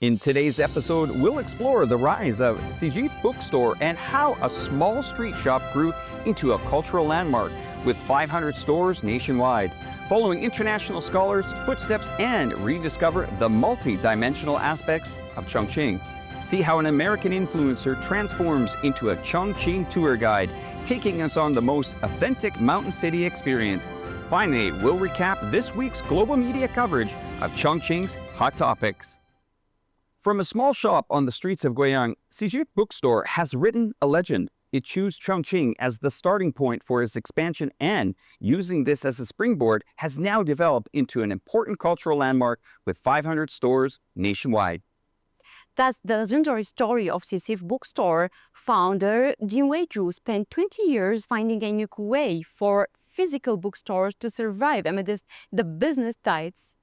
In today's episode, we'll explore the rise of Sijit Bookstore and how a small street shop grew into a cultural landmark with 500 stores nationwide. Following international scholars' footsteps and rediscover the multi-dimensional aspects of Chongqing. See how an American influencer transforms into a Chongqing tour guide, taking us on the most authentic mountain city experience. Finally, we'll recap this week's global media coverage of Chongqing's hot topics. From a small shop on the streets of Guiyang, Sijit Bookstore has written a legend. It chose Chongqing as the starting point for its expansion and, using this as a springboard, has now developed into an important cultural landmark with 500 stores nationwide. That's the legendary story of Sijit Bookstore. Founder Jin Weizhu spent 20 years finding a unique way for physical bookstores to survive amidst the business tides.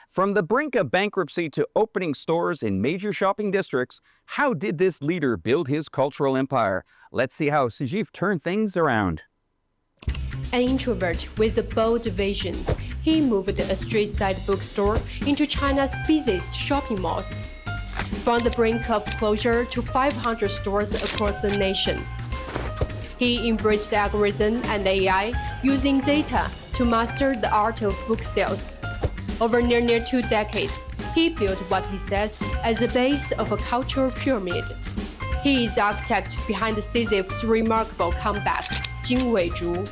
From the brink of bankruptcy to opening stores in major shopping districts, how did this leader build his cultural empire? Let's see how Sijit turned things around. An introvert with a bold vision, he moved a street-side bookstore into China's busiest shopping malls. From the brink of closure to 500 stores across the nation. He embraced algorithm and AI, using data to master the art of book sales. Over near 2 decades, he built what he says as the base of a cultural pyramid. He is the architect behind Sijit's remarkable comeback, Jin Weizhu.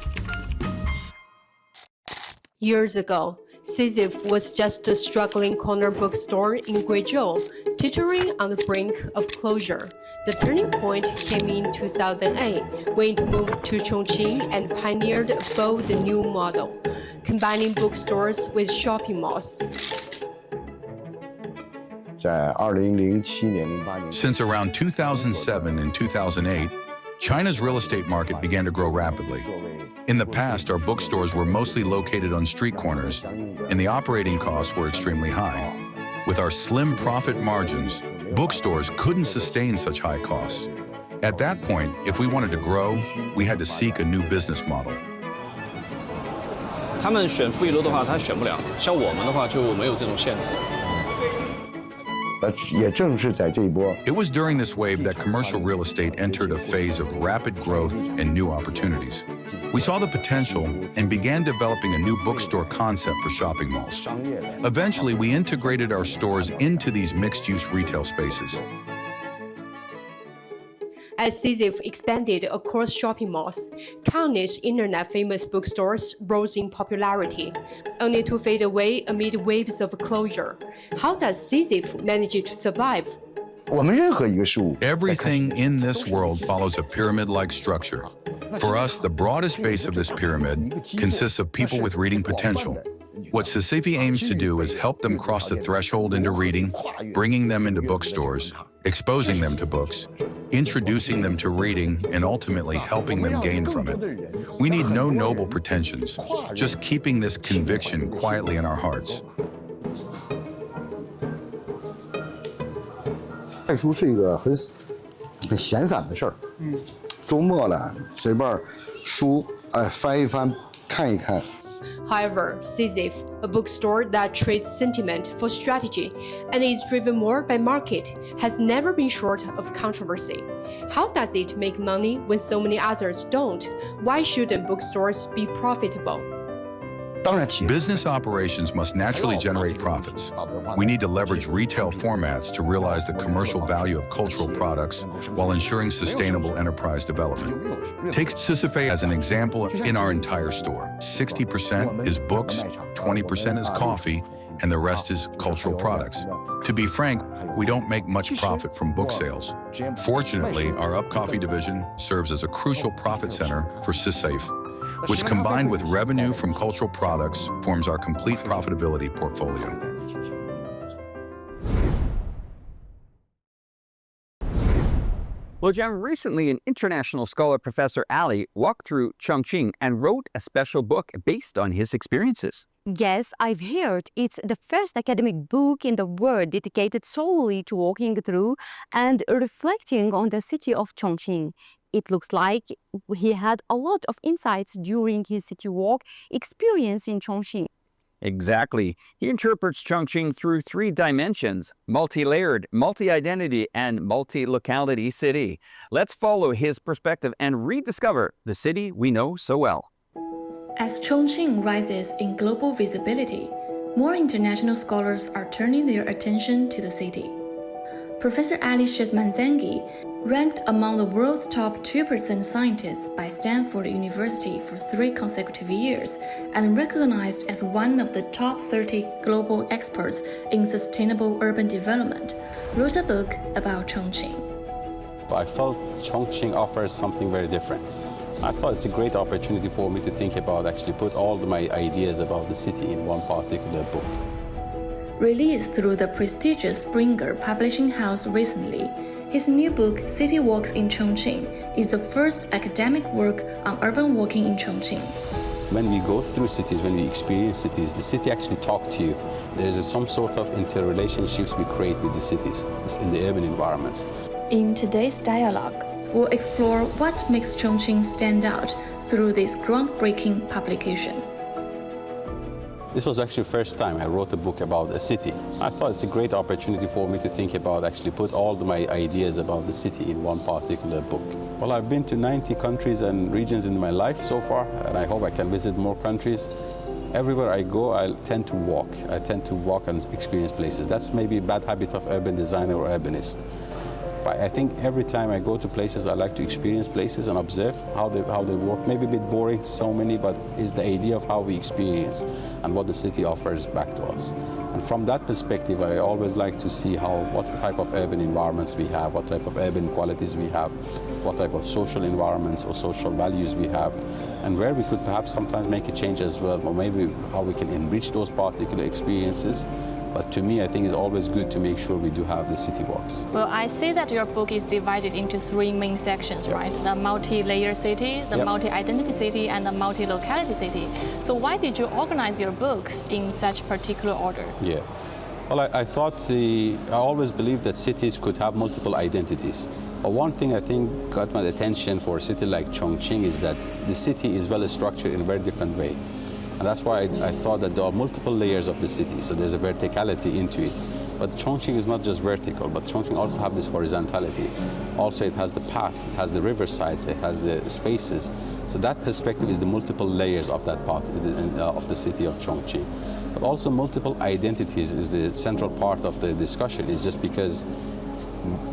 Years ago, Sijit was just a struggling corner bookstore in Guizhou, teetering on the brink of closure. The turning point came in 2008 when it moved to Chongqing and pioneered a bold new model, combining bookstores with shopping malls. Since around 2007 and 2008, China's real estate market began to grow rapidly. In the past, our bookstores were mostly located on street corners, and the operating costs were extremely high. With our slim profit margins, bookstores couldn't sustain such high costs. At that point, if we wanted to grow, we had to seek a new business model. 他们选负一楼的话，他选不了。像我们的话就没有这种限制。 It was during this wave that commercial real estate entered a phase of rapid growth and new opportunities. We saw the potential and began developing a new bookstore concept for shopping malls. Eventually, we integrated our stores into these mixed-use retail spaces. As Sijit expanded across shopping malls, countless internet-famous bookstores rose in popularity, only to fade away amid waves of closure. How does Sijit manage to survive? Everything in this world follows a pyramid-like structure. For us, the broadest base of this pyramid consists of people with reading potential. What Sijit aims to do is help them cross the threshold into reading, bringing them into bookstores, exposing them to books, introducing them to reading, and ultimately helping them gain from it. We need no noble pretensions, just keeping this conviction quietly in our hearts. 看书是一个很闲散的事儿，周末了随便书翻一翻看一看。 However, Sijit, a bookstore that trades sentiment for strategy and is driven more by market, has never been short of controversy. How does it make money when so many others don't? Why shouldn't bookstores be profitable? Business operations must naturally generate profits. We need to leverage retail formats to realize the commercial value of cultural products while ensuring sustainable enterprise development. Take Sijit as an example in our entire store. 60% is books, 20% is coffee, and the rest is cultural products. To be frank, we don't make much profit from book sales. Fortunately, our Up Coffee division serves as a crucial profit center for Sijit, which combined with revenue from cultural products forms our complete profitability portfolio. Well, Jen, recently an international scholar, Professor Ali, walked through Chongqing and wrote a special book based on his experiences. Yes, I've heard it's the first academic book in the world dedicated solely to walking through and reflecting on the city of Chongqing. It looks like he had a lot of insights during his city walk experience in Chongqing. Exactly. He interprets Chongqing through three dimensions: multi-layered, multi-identity, and multi-locality city. Let's follow his perspective and rediscover the city we know so well. As Chongqing rises in global visibility, more international scholars are turning their attention to the city. Professor Ali Shazmanzangi, ranked among the world's top 2% scientists by Stanford University for 3 consecutive years and recognized as one of the top 30 global experts in sustainable urban development, wrote a book about Chongqing. I felt Chongqing offers something very different. I thought it's a great opportunity for me to think about, actually put all my ideas about the city in one particular book. Released through the prestigious Springer publishing house recently, his new book, City Walks in Chongqing, is the first academic work on urban walking in Chongqing. When we go through cities, when we experience cities, the city actually talks to you. There's some sort of interrelationships we create with the cities in the urban environments. In today's dialogue, we'll explore what makes Chongqing stand out through this groundbreaking publication. This was actually the first time I wrote a book about a city. I thought it's a great opportunity for me to think about, actually put all my ideas about the city in one particular book. Well, I've been to 90 countries and regions in my life so far, and I hope I can visit more countries. Everywhere I go, I tend to walk. I tend to walk and experience places. That's maybe a bad habit of urban designer or urbanist. But I think every time I go to places, I like to experience places and observe how they work. Maybe a bit boring to so many, but it's the idea of how we experience and what the city offers back to us. And from that perspective, I always like to see what type of urban environments we have, what type of urban qualities we have, what type of social environments or social values we have, and where we could perhaps sometimes make a change as well, or maybe how we can enrich those particular experiences. But to me, I think it's always good to make sure we do have the city walks. Well, I see that your book is divided into 3 main sections, Yep. right? The multi-layer city, the Yep. multi-identity city, and the multi-locality city. So why did you organize your book in such particular order? Yeah. Well, I always believed that cities could have multiple identities. But one thing I think got my attention for a city like Chongqing is that the city is well structured in a very different way. And that's why I thought that there are multiple layers of the city, so there's a verticality into it. But Chongqing is not just vertical, but Chongqing also has this horizontality. Also, it has the path, it has the riversides, it has the spaces. So that perspective is the multiple layers of that part of the city of Chongqing. But also multiple identities is the central part of the discussion, is just because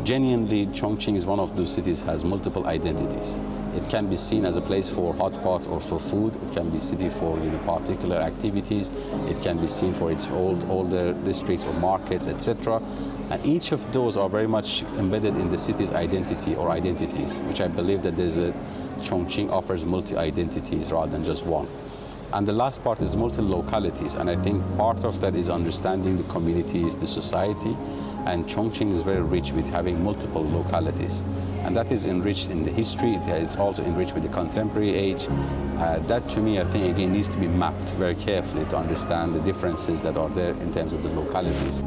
genuinely Chongqing is one of those cities that has multiple identities. It can be seen as a place for hot pot or for food. It can be a city for particular activities. It can be seen for its older districts or markets, etc. And each of those are very much embedded in the city's identity or identities, which I believe that Chongqing offers multi-identities rather than just one. And the last part is multi-localities, and I think part of that is understanding the communities, the society, and Chongqing is very rich with having multiple localities. And that is enriched in the history, it's also enriched with the contemporary age. That to me, I think, again, needs to be mapped very carefully to understand the differences that are there in terms of the localities.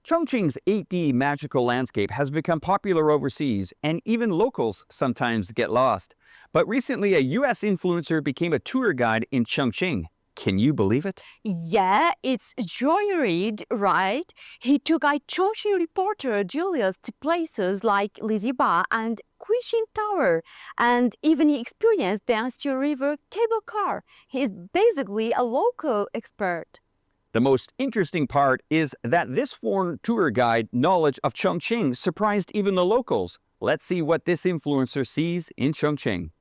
Chongqing's 8D magical landscape has become popular overseas, and even locals sometimes get lost. But recently, a US influencer became a tour guide in Chongqing. Can you believe it? Yeah, it's joyrid, right? He took iChongqing reporter Julius to places like Lijiba and Kuixing Tower, and even he experienced the Yangtze River cable car. He's basically a local expert. The most interesting part is that this foreign tour guide knowledge of Chongqing surprised even the locals. Let's see what this influencer sees in Chongqing.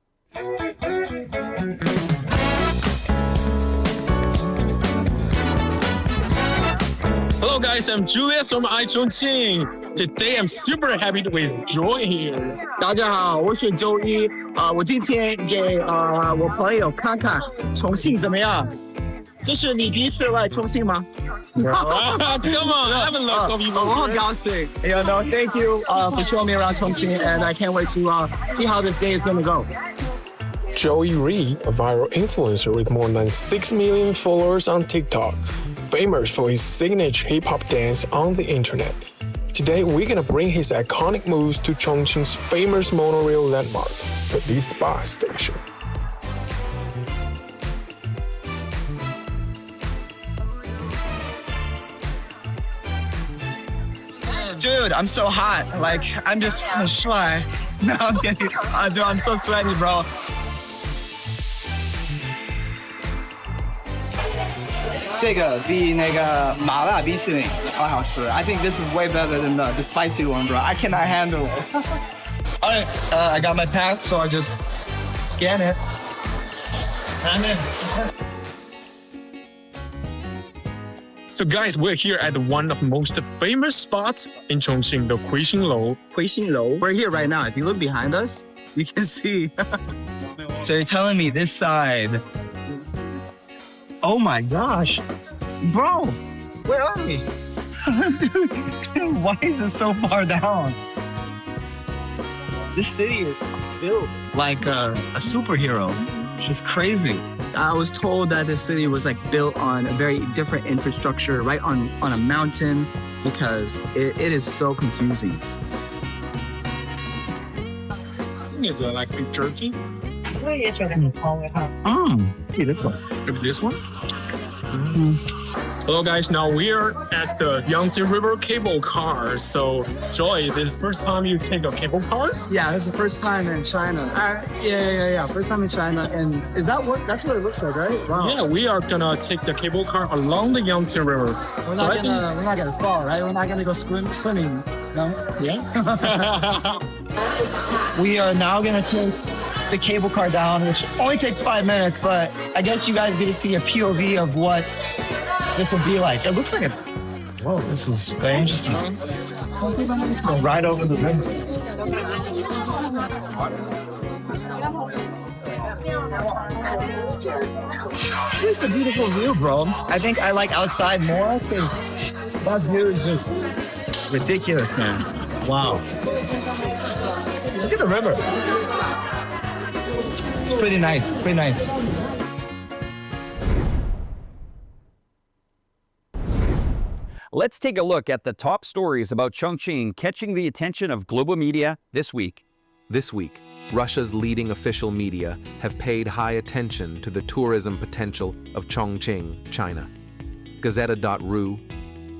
Hello guys, I'm Julius from iChongqing. Today I'm super happy with Joy here. 大家好，我选周一我今天给我朋友看看重庆怎么样？这是你第一次来重庆吗？ Come on, have a look of you. 我很高兴。Yeah, no, thank you for showing me around Chongqing, and I can't wait to see how this day is gonna go. Joey Reed, a viral influencer with more than 6 million followers on TikTok, famous for his signature hip-hop dance on the internet. Today, we're gonna bring his iconic moves to Chongqing's famous monorail landmark, the Lijiba Station. Dude, I'm so hot. Like, I'm just shy. No, I'm kidding. Dude, I'm so sweaty, bro. I think this is way better than the spicy one, bro. I cannot handle it. All right, I got my pass, so I just scan it. And then. So guys, we're here at one of the most famous spots in Chongqing, the Kuixinglou. We're here right now. If you look behind us, you can see. So you're telling me this side? Oh my gosh, bro, where are we? Dude, why is it so far down? This city is built like a superhero. It's crazy. I was told that the city was like built on a very different infrastructure, right on a mountain, because it is so confusing. Is it like in Turkey? Hey, this one. This one? Hello guys, now we are at the Yangtze River cable car. So Joy, this is the first time you take a cable car? Yeah, this is the first time in China. Yeah. First time in China. And that's what it looks like, right? Wow. Yeah, we are gonna take the cable car along the Yangtze River. We're not gonna fall, right? We're not gonna go swimming, no? Yeah. We are now gonna take the cable car down, which only takes 5 minutes, but I guess you guys get to see a POV of what this would be like. It looks like whoa, this is very interesting. Let's go right over the river. It's a beautiful view, bro. I think I like outside more because that view is just ridiculous, man. Wow. Look at the river. It's pretty nice, pretty nice. Let's take a look at the top stories about Chongqing catching the attention of global media this week. This week, Russia's leading official media have paid high attention to the tourism potential of Chongqing, China. Gazeta.ru,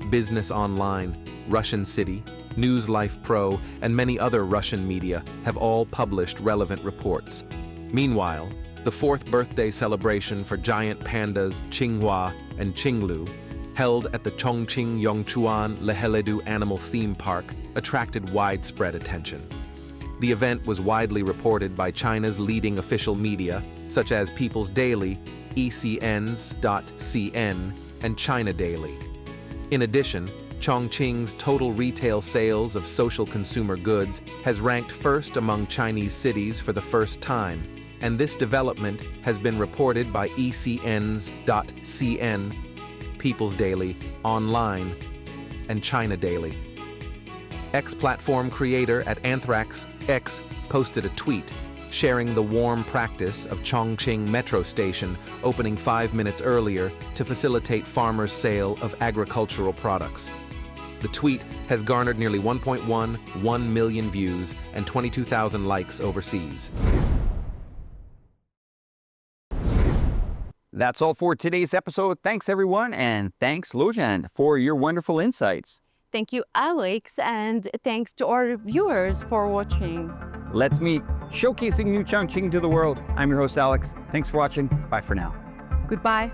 Business Online, Russian City, News Life Pro, and many other Russian media have all published relevant reports. Meanwhile, the 4th birthday celebration for giant pandas Qinghua and Qinglu, held at the Chongqing Yongchuan Leheledu Animal Theme Park, attracted widespread attention. The event was widely reported by China's leading official media, such as People's Daily, ECNs.cn, and China Daily. In addition, Chongqing's total retail sales of social consumer goods has ranked first among Chinese cities for the first time, and this development has been reported by ECNs.cn, People's Daily, Online, and China Daily. X-platform creator at Anthrax X posted a tweet sharing the warm practice of Chongqing metro station opening 5 minutes earlier to facilitate farmers' sale of agricultural products. The tweet has garnered nearly 1.1 million views and 22,000 likes overseas. That's all for today's episode. Thanks everyone, and thanks Lojan for your wonderful insights. Thank you, Alex, and thanks to our viewers for watching. Let's meet showcasing New Chongqing to the world. I'm your host, Alex. Thanks for watching. Bye for now. Goodbye.